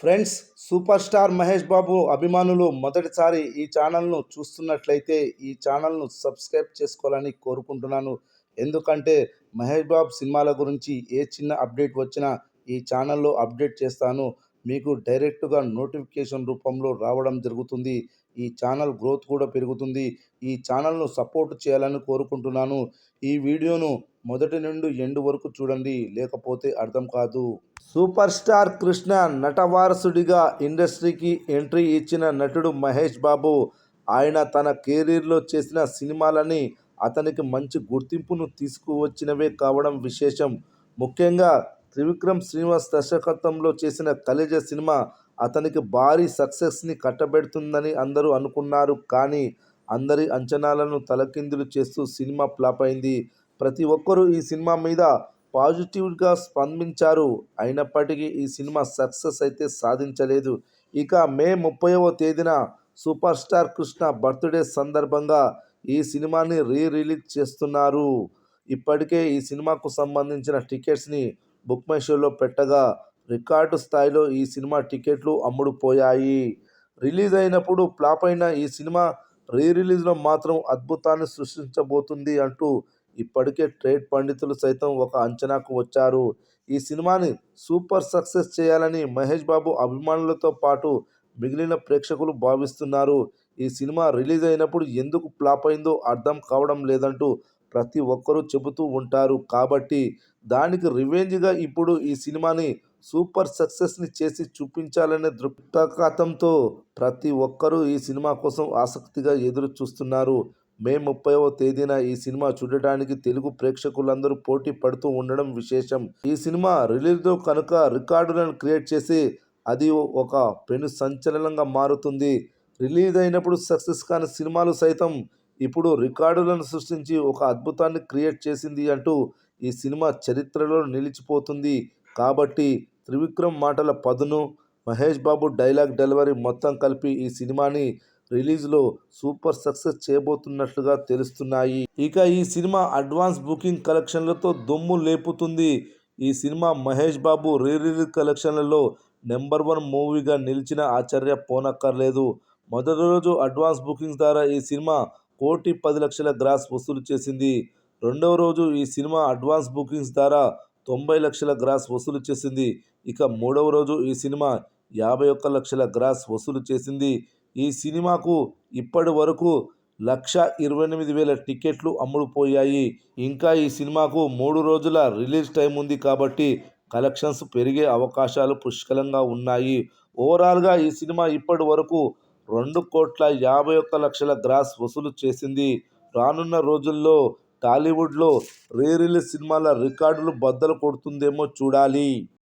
Friends, super star Mahesh Babu అభిమానులు మొదటిసారి ఈ ఛానల్ను చూస్తున్నట్లయితే ఈ ఛానల్ను సబ్స్క్రైబ్ చేసుకోవాలని కోరుకుంటున్నాను. ఎందుకంటే మహేష్ బాబు సినిమాల గురించి ఏ చిన్న అప్డేట్ వచ్చినా ఈ ఛానల్లో అప్డేట్ చేస్తాను. మీకు డైరెక్ట్గా నోటిఫికేషన్ రూపంలో రావడం జరుగుతుంది. ఈ ఛానల్ గ్రోత్ కూడా పెరుగుతుంది. ఈ ఛానల్ను సపోర్ట్ చేయాలని కోరుకుంటున్నాను. ఈ వీడియోను మొదటి నుండి ఎండ్ వరకు చూడండి, లేకపోతే అర్థం కాదు. సూపర్ స్టార్ కృష్ణ నటవారసుడిగా ఇండస్ట్రీకి ఎంట్రీ ఇచ్చిన నటుడు మహేష్ బాబు. ఆయన తన కెరీర్లో చేసిన సినిమాలని అతనికి మంచి గుర్తింపును తీసుకువచ్చినవే కావడం విశేషం. ముఖ్యంగా త్రివిక్రమ్ శ్రీనివాస్ దర్శకత్వంలో చేసిన కలేజ సినిమా అతనికి భారీ సక్సెస్ని కట్టబెడుతుందని అందరూ అనుకున్నారు. కానీ అందరి అంచనాలను తలకిందులు చేస్తూ సినిమా ఫ్లాప్ అయింది. ప్రతి ఒక్కరూ ఈ సినిమా మీద పాజిటివ్గా స్పందించారు. అయినప్పటికీ ఈ సినిమా సక్సెస్ అయితే సాధించలేదు. ఇక మే 30వ తేదీన సూపర్ స్టార్ కృష్ణ బర్త్డే సందర్భంగా ఈ సినిమాని రిలీజ్ చేస్తున్నారు. ఇప్పటికే ఈ సినిమాకు సంబంధించిన టికెట్స్ని బుక్ మై షోలో పెట్టగా రికార్డు స్థాయిలో ఈ సినిమా టికెట్లు అమ్ముడుపోయాయి. రిలీజ్ అయినప్పుడు ఫ్లాప్ అయిన ఈ సినిమా రిలీజ్లో మాత్రం అద్భుతాన్ని సృష్టించబోతుంది అంటూ ఇప్పటికే ట్రేడ్ పండితులు సైతం ఒక అంచనాకు వచ్చారు. ఈ సినిమాని సూపర్ సక్సెస్ చేయాలని మహేష్ బాబు అభిమానులతో పాటు మిగిలిన ప్రేక్షకులు భావిస్తున్నారు. ఈ సినిమా రిలీజ్ అయినప్పుడు ఎందుకు ఫ్లాప్ అయిందో అర్థం కావడం లేదంటూ ప్రతి ఒక్కరూ చెబుతూ ఉంటారు. కాబట్టి దానికి రివెంజ్గా ఇప్పుడు ఈ సినిమాని సూపర్ సక్సెస్ని చేసి చూపించాలనే దృక్పథంతో ప్రతి ఒక్కరూ ఈ సినిమా కోసం ఆసక్తిగా ఎదురు చూస్తున్నారు. మే 30వ తేదీన ఈ సినిమా చూడటానికి తెలుగు ప్రేక్షకులందరూ పోటీ పడుతూ ఉండడం విశేషం. ఈ సినిమా రిలీజ్లో కనుక రికార్డులను క్రియేట్ చేసి అది ఒక పెను సంచలనంగా మారుతుంది. రిలీజ్ అయినప్పుడు సక్సెస్ కాని సినిమాలు సైతం ఇప్పుడు రికార్డులను సృష్టించి ఒక అద్భుతాన్ని క్రియేట్ చేసింది అంటూ ఈ సినిమా చరిత్రలో నిలిచిపోతుంది. కాబట్టి త్రివిక్రమ్ మాటల పదును, మహేష్ బాబు డైలాగ్ డెలివరీ మొత్తం కలిపి ఈ సినిమాని రిలీజ్లో సూపర్ సక్సెస్ చేయబోతున్నట్లుగా తెలుస్తున్నాయి. ఇక ఈ సినిమా అడ్వాన్స్ బుకింగ్ కలెక్షన్లతో దుమ్ము లేపుతుంది. ఈ cinema Mahesh Babu release కలెక్షన్లలో number 1 మూవీగా నిలిచిన ఆశ్చర్యపోనక్కర్లేదు. మొదటి రోజు అడ్వాన్స్ బుకింగ్స్ ద్వారా ఈ సినిమా 1,10,00,000 గ్రాస్ వసూలు చేసింది. రెండవ రోజు ఈ సినిమా అడ్వాన్స్ బుకింగ్స్ ద్వారా 90,00,000 గ్రాస్ వసూలు చేసింది. ఇక మూడవ రోజు ఈ సినిమా 51,00,000 గ్రాస్ వసూలు చేసింది. ఈ సినిమాకు ఇప్పటి వరకు 1,28,000 టికెట్లు అమ్ముడుపోయాయి. ఇంకా ఈ సినిమాకు 3 రోజుల రిలీజ్ టైం ఉంది కాబట్టి కలెక్షన్స్ పెరిగే అవకాశాలు పుష్కలంగా ఉన్నాయి. ఓవరాల్గా ఈ సినిమా ఇప్పటి వరకు 2,51,00,000 గ్రాస్ వసూలు చేసింది. రానున్న రోజుల్లో టాలీవుడ్లో రిలీజ్ సినిమాల రికార్డులు బద్దలు కొడుతుందేమో చూడాలి.